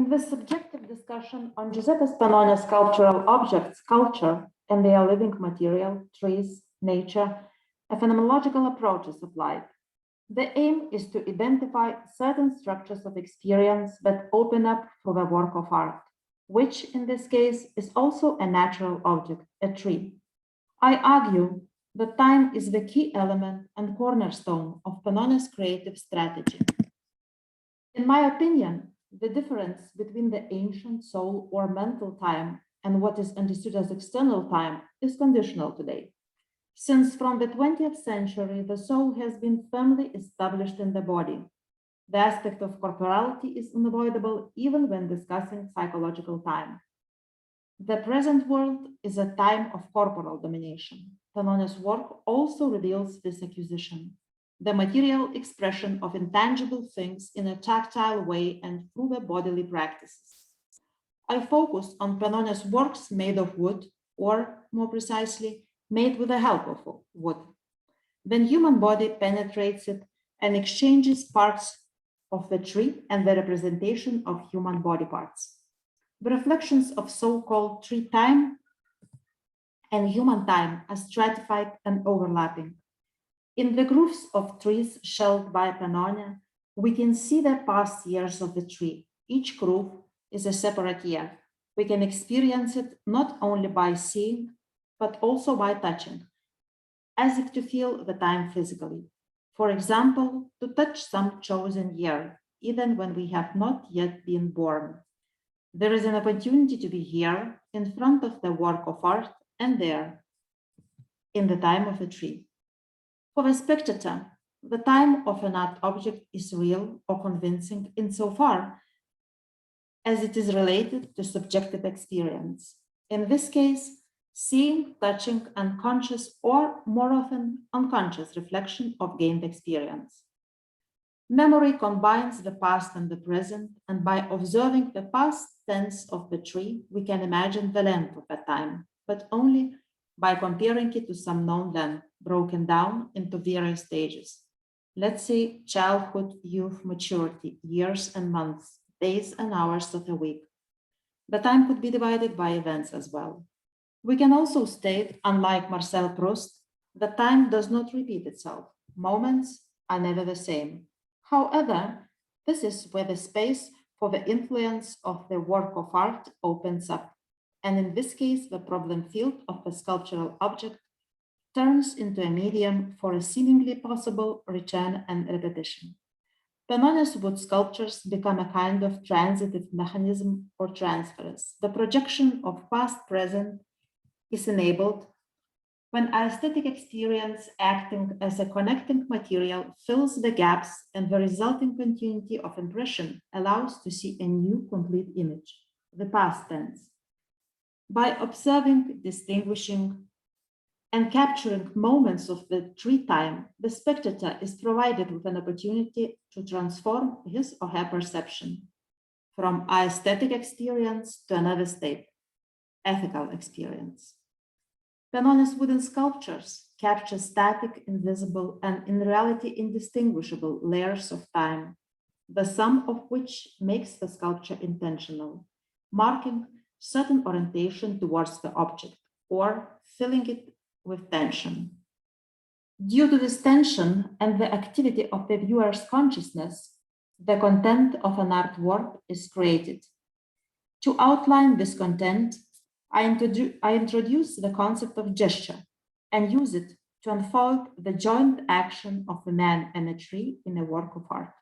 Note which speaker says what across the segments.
Speaker 1: In this subjective discussion on Giuseppe Penone's sculptural objects, culture, and their living material, trees, nature, and phenomenological approaches of life, the aim is to identify certain structures of experience that open up through the work of art, which in this case is also a natural object, a tree. I argue that time is the key element and cornerstone of Penone's creative strategy. In my opinion, the difference between the ancient soul or mental time and what is understood as external time is conditional today. Since from the 20th century, the soul has been firmly established in the body. The aspect of corporality is unavoidable even when discussing psychological time. The present world is a time of corporal domination. Penone's work also reveals this accusation, the material expression of intangible things in a tactile way and through the bodily practices. I focus on Penone's works made of wood, or more precisely, made with the help of wood. Then human body penetrates it and exchanges parts of the tree and the representation of human body parts. The reflections of so-called tree time and human time are stratified and overlapping. In the grooves of trees shelled by Penone, we can see the past years of the tree. Each groove is a separate year. We can experience it not only by seeing, but also by touching, as if to feel the time physically. For example, to touch some chosen year, even when we have not yet been born. There is an opportunity to be here, in front of the work of art, and there, in the time of a tree. For the spectator, the time of an art object is real or convincing insofar as it is related to subjective experience. In this case, seeing, touching, unconscious, or more often unconscious reflection of gained experience. Memory combines the past and the present, and by observing the past tense of the tree, we can imagine the length of that time, but only by comparing it to some known length, broken down into various stages. Let's say childhood, youth, maturity, years and months, days and hours of a week. The time could be divided by events as well. We can also state, unlike Marcel Proust, that time does not repeat itself. Moments are never the same. However, this is where the space for the influence of the work of art opens up. And in this case, the problem field of the sculptural object turns into a medium for a seemingly possible return and repetition. Penone's wood sculptures become a kind of transitive mechanism or transference. The projection of past-present is enabled when aesthetic experience acting as a connecting material fills the gaps, and the resulting continuity of impression allows to see a new complete image, the past tense. By observing, distinguishing, and capturing moments of the tree time, the spectator is provided with an opportunity to transform his or her perception from aesthetic experience to another state, ethical experience. Penone's wooden sculptures capture static, invisible, and in reality indistinguishable layers of time, the sum of which makes the sculpture intentional, marking certain orientation towards the object or filling it with tension. Due to this tension and the activity of the viewer's consciousness, the content of an artwork is created. To outline this content, I introduce the concept of gesture and use it to unfold the joint action of a man and a tree in a work of art.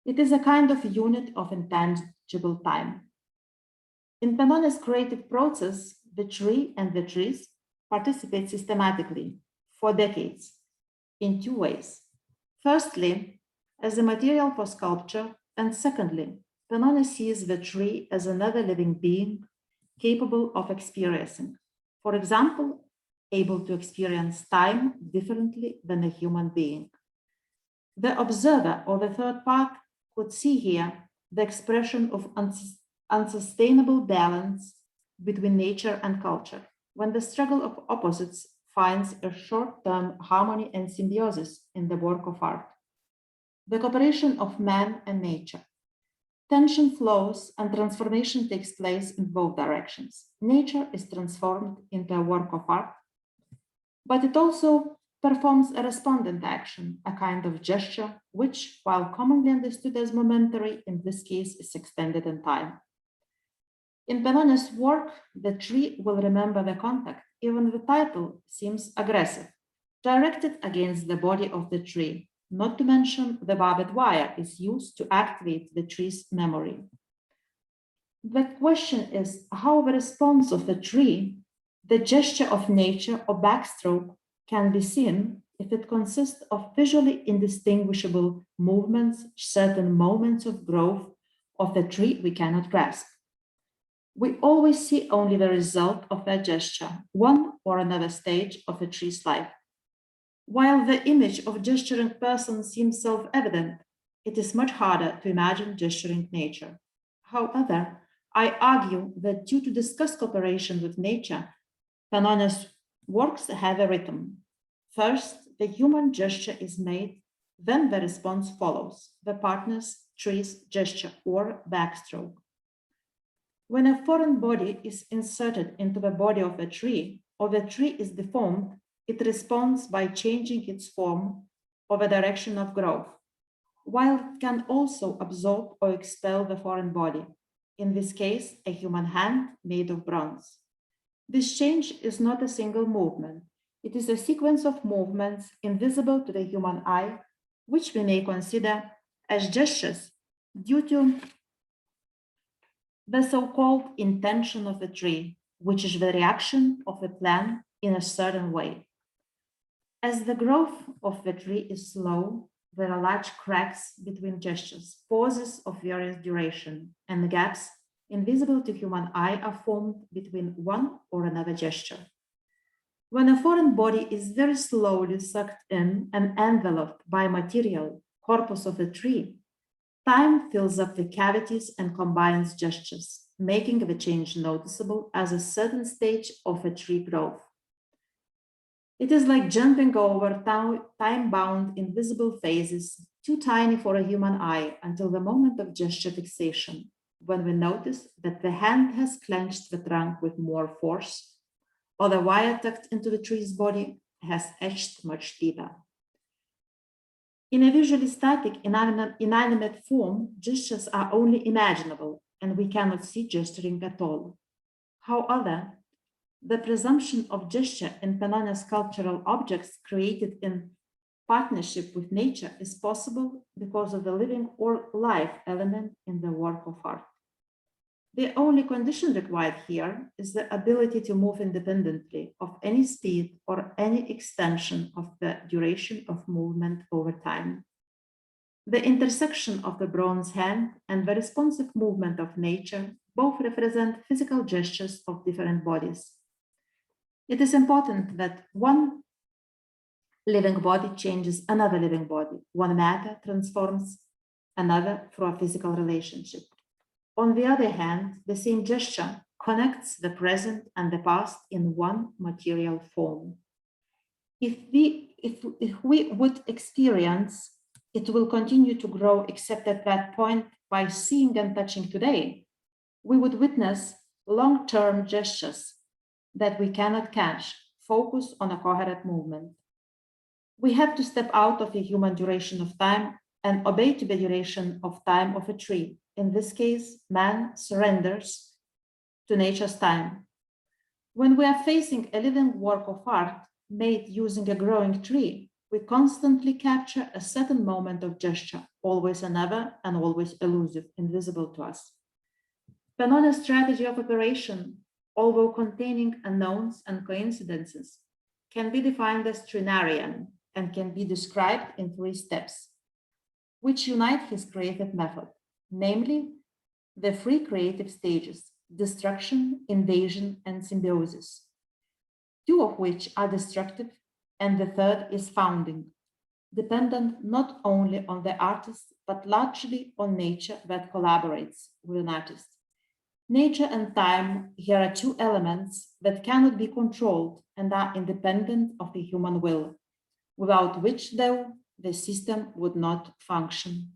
Speaker 1: It is a kind of unit of intangible time. In Penone's creative process, the tree and the trees participate systematically for decades in two ways. Firstly, as a material for sculpture, and secondly, Penone sees the tree as another living being capable of experiencing, for example, able to experience time differently than a human being. The observer or the third part could see here the expression of unsustainable balance between nature and culture, when the struggle of opposites finds a short-term harmony and symbiosis in the work of art. The cooperation of man and nature. Tension flows and transformation takes place in both directions. Nature is transformed into a work of art, but it also performs a respondent action, a kind of gesture, which, while commonly understood as momentary, in this case is extended in time. In Penone's work, the tree will remember the contact. Even the title seems aggressive, directed against the body of the tree. Not to mention the barbed wire is used to activate the tree's memory. The question is how the response of the tree, the gesture of nature or backstroke, can be seen if it consists of visually indistinguishable movements, certain moments of growth of the tree we cannot grasp. We always see only the result of a gesture, one or another stage of a tree's life. While the image of gesturing person seems self-evident, it is much harder to imagine gesturing nature. However, I argue that due to discussed cooperation with nature, Penone's works have a rhythm. First, the human gesture is made, then the response follows, the partner's tree's gesture or backstroke. When a foreign body is inserted into the body of a tree, or the tree is deformed, it responds by changing its form or the direction of growth, while it can also absorb or expel the foreign body, in this case, a human hand made of bronze. This change is not a single movement. It is a sequence of movements invisible to the human eye, which we may consider as gestures due to the so-called intention of the tree, which is the reaction of the plant in a certain way. As the growth of the tree is slow, there are large cracks between gestures, pauses of various duration, and the gaps invisible to human eye are formed between one or another gesture. When a foreign body is very slowly sucked in and enveloped by material corpus of the tree, time fills up the cavities and combines gestures, making the change noticeable as a certain stage of a tree growth. It is like jumping over time-bound invisible phases, too tiny for a human eye until the moment of gesture fixation, when we notice that the hand has clenched the trunk with more force, or the wire tucked into the tree's body has etched much deeper. In a visually static, inanimate form, gestures are only imaginable, and we cannot see gesturing at all. However, the presumption of gesture in Penone's sculptural objects created in partnership with nature is possible because of the living or life element in the work of art. The only condition required here is the ability to move independently of any speed or any extension of the duration of movement over time. The intersection of the bronze hand and the responsive movement of nature both represent physical gestures of different bodies. It is important that one living body changes another living body. One matter transforms another through a physical relationship. On the other hand, the same gesture connects the present and the past in one material form. If we would experience, it will continue to grow, except at that point, by seeing and touching today, we would witness long-term gestures that we cannot catch, focus on a coherent movement. We have to step out of the human duration of time and obey to the duration of time of a tree. In this case, man surrenders to nature's time. When we are facing a living work of art made using a growing tree, we constantly capture a certain moment of gesture, always another and always elusive, invisible to us. Penone's strategy of operation, although containing unknowns and coincidences, can be defined as trinarian and can be described in 3 steps, which unite his creative method, namely the 3 creative stages: destruction, invasion, and symbiosis, 2 of which are destructive, and the 3rd is founding, dependent not only on the artist, but largely on nature that collaborates with an artist. Nature and time here are 2 elements that cannot be controlled and are independent of the human will, without which, though, the system would not function.